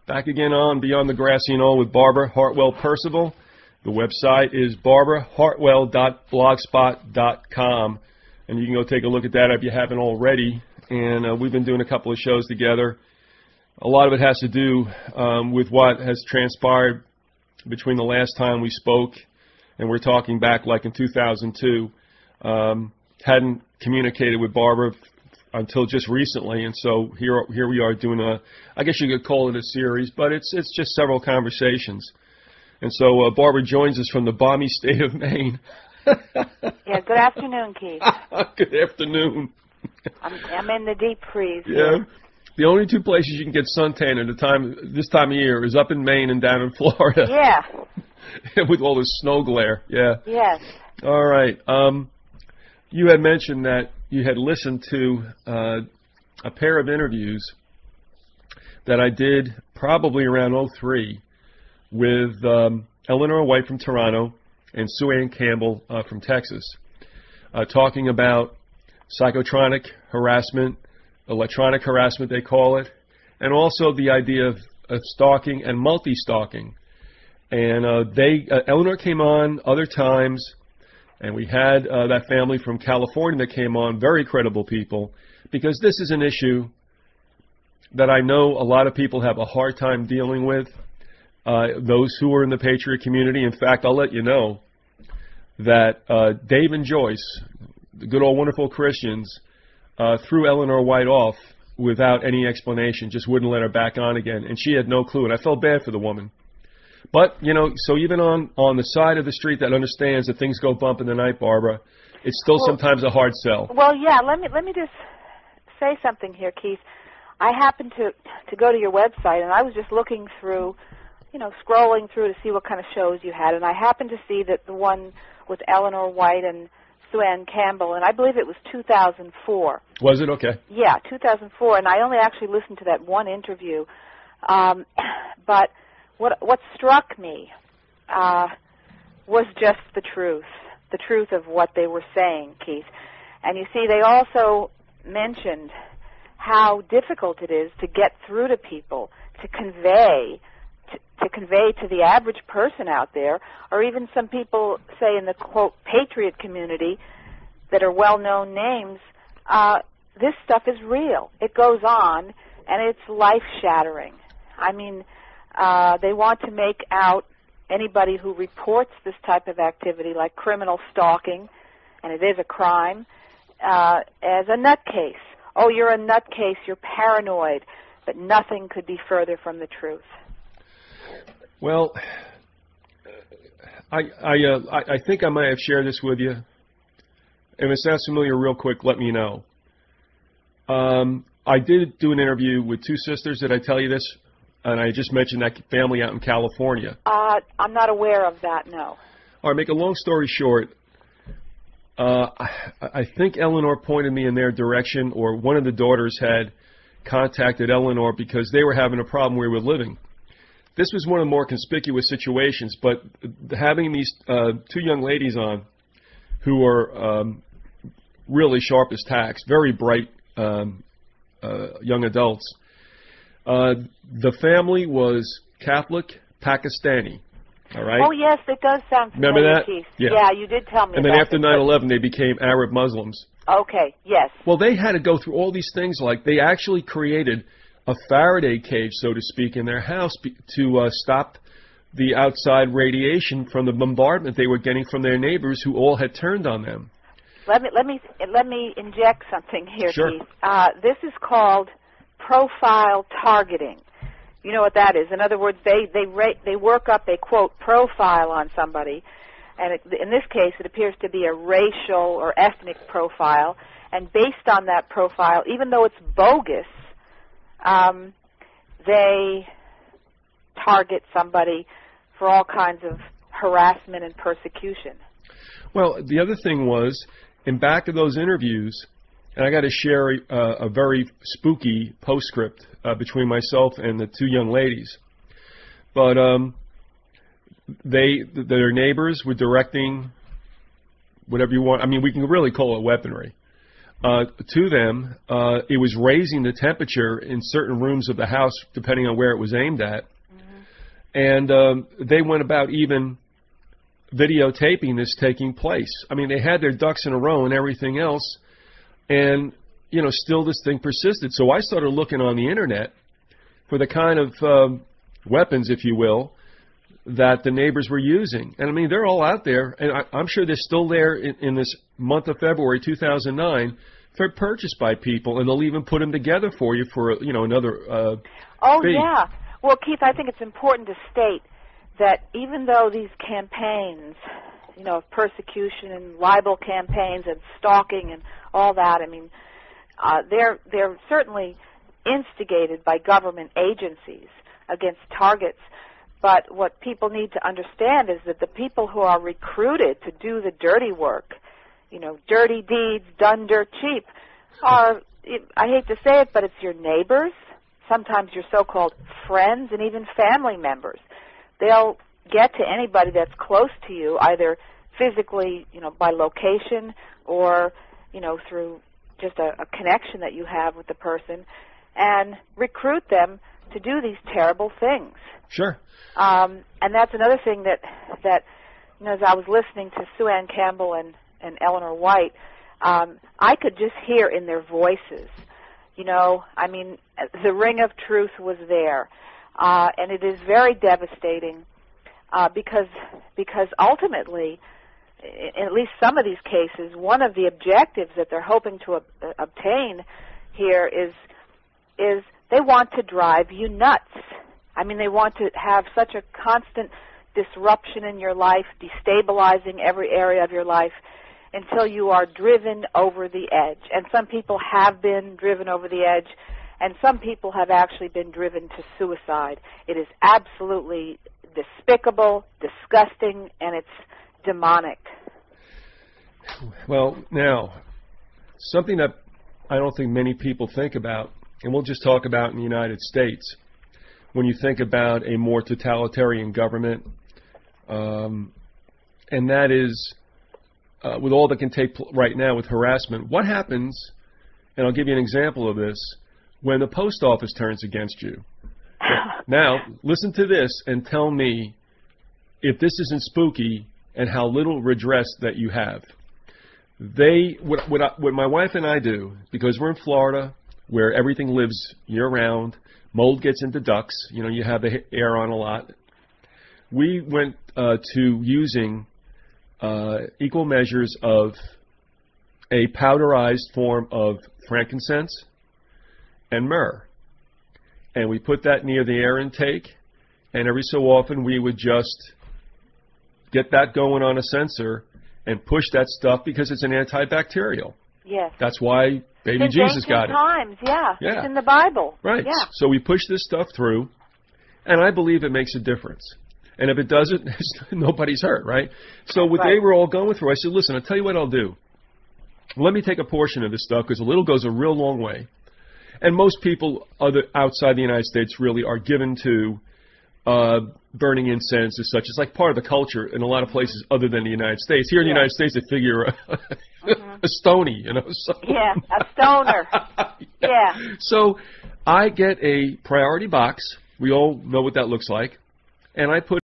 Back again on Beyond the Grassy Knoll with Barbara Hartwell Percival. The website is barbarahartwell.blogspot.com, and you can go take a look at that if you haven't already. And we've been doing a couple of shows together. A lot of it has to do with what has transpired between the last time we spoke, and we're talking back like in 2002. Hadn't communicated with Barbara until just recently, and so here we are doing a, I guess you could call it a series, but it's just several conversations. And so Barbara joins us from the balmy state of Maine. Yeah, good afternoon, Keith. Good afternoon. I'm in the deep freeze. Yeah. The only two places you can get suntan at this time of year is up in Maine and down in Florida. Yeah. With all this snow glare. Yeah. Yes. All right. You had mentioned that you had listened to a pair of interviews that I did probably around '03 with Eleanor White from Toronto and Sue Ann Campbell from Texas, talking about psychotronic harassment, electronic harassment they call it, and also the idea of stalking and multi-stalking. And Eleanor came on other times, and we had that family from California that came on, very credible people, because this is an issue that I know a lot of people have a hard time dealing with, those who are in the Patriot community. In fact, I'll let you know that Dave and Joyce, the good old wonderful Christians, threw Eleanor White off without any explanation, just wouldn't let her back on again, and she had no clue, and I felt bad for the woman. But, you know, so even on the side of the street that understands that things go bump in the night, Barbara, it's still sometimes a hard sell. Well, yeah, let me just say something here, Keith. I happened to go to your website, and I was just looking through, you know, scrolling through to see what kind of shows you had, and I happened to see that the one with Eleanor White and Sue Ann Campbell, and I believe it was 2004. Was it? Okay. Yeah, 2004, and I only actually listened to that one interview. But what struck me was just the truth of what they were saying, Keith. And you see, they also mentioned how difficult it is to get through to people, to convey to the average person out there, or even some people, say, in the, quote, Patriot community that are well-known names, this stuff is real. It goes on, and it's life-shattering. I mean, they want to make out anybody who reports this type of activity, like criminal stalking, and it is a crime, as a nutcase. Oh, you're a nutcase, you're paranoid, but nothing could be further from the truth. Well, I think I might have shared this with you. If it sounds familiar real quick, let me know. I did do an interview with two sisters. Did I tell you this? And I just mentioned that family out in California. I'm not aware of that, no. All right, make a long story short, I think Eleanor pointed me in their direction, or one of the daughters had contacted Eleanor because they were having a problem where we were living. This was one of the more conspicuous situations, but having these two young ladies on who are really sharp as tacks, very bright young adults. The family was Catholic Pakistani, all right? Oh, yes, it does sound familiar. Remember that? Keith. Yeah. Yeah, you did tell me And then after 9/11, they became Arab Muslims. Okay, yes. Well, they had to go through all these things, like they actually created a Faraday cage, so to speak, in their house to stop the outside radiation from the bombardment they were getting from their neighbors who all had turned on them. Let me inject something here, Sure. Keith. This is called profile targeting. You know what that is? In other words, they work up a, quote, profile on somebody, and in this case it appears to be a racial or ethnic profile, and based on that profile, even though it's bogus, they target somebody for all kinds of harassment and persecution. Well, the other thing was, in back of those interviews, and I got to share a very spooky postscript between myself and the two young ladies, but their neighbors were directing whatever you want. I mean, we can really call it weaponry. To them, it was raising the temperature in certain rooms of the house, depending on where it was aimed at. Mm-hmm. And they went about even videotaping this taking place. I mean, they had their ducks in a row and everything else, and, you know, still this thing persisted. So I started looking on the Internet for the kind of weapons, if you will, that the neighbors were using. And, I mean, they're all out there, and I'm sure they're still there in this month of February 2009. They're purchased by people, and they'll even put them together for you for, you know, another fee. Yeah. Well, Keith, I think it's important to state that even though these campaigns, you know, of persecution and libel campaigns and stalking and all that, I mean, they're certainly instigated by government agencies against targets. But what people need to understand is that the people who are recruited to do the dirty work, you know, dirty deeds done dirt cheap, are, I hate to say it, but it's your neighbors, sometimes your so-called friends, and even family members. They'll get to anybody that's close to you, either physically, you know, by location, or, you know, through just a connection that you have with the person, and recruit them to do these terrible things. Sure. And that's another thing that you know, as I was listening to Sue Ann Campbell and Eleanor White, I could just hear in their voices, you know, I mean, the ring of truth was there. And it is very devastating because ultimately, in at least some of these cases, one of the objectives that they're hoping to obtain here is they want to drive you nuts. I mean, they want to have such a constant disruption in your life, destabilizing every area of your life, until you are driven over the edge. And some people have been driven over the edge, and some people have actually been driven to suicide. It is absolutely despicable, disgusting, and it's demonic. Well, now, something that I don't think many people think about, and we'll just talk about in the United States, when you think about a more totalitarian government, and that is, with all that can take right now with harassment, what happens, and I'll give you an example of this, when the post office turns against you. Now, listen to this and tell me if this isn't spooky and how little redress that you have. What my wife and I do, because we're in Florida, where everything lives year-round, mold gets into ducts, you know, you have the air on a lot. We went to using equal measures of a powderized form of frankincense and myrrh. And we put that near the air intake, and every so often we would just get that going on a sensor and push that stuff because it's an antibacterial. Yes. That's why baby Jesus got it. Times, yeah. Yeah. It's in the Bible. Right. Yeah. So we push this stuff through, and I believe it makes a difference. And if it doesn't, nobody's hurt, right? So what they were all going through, I said, listen, I'll tell you what I'll do. Let me take a portion of this stuff, because a little goes a real long way. And most people outside the United States really are given to burning incense as such. It's like part of the culture in a lot of places other than the United States. Here in the United States, they figure a stony, you know. So. Yeah, a stoner. Yeah. So I get a priority box. We all know what that looks like. And I put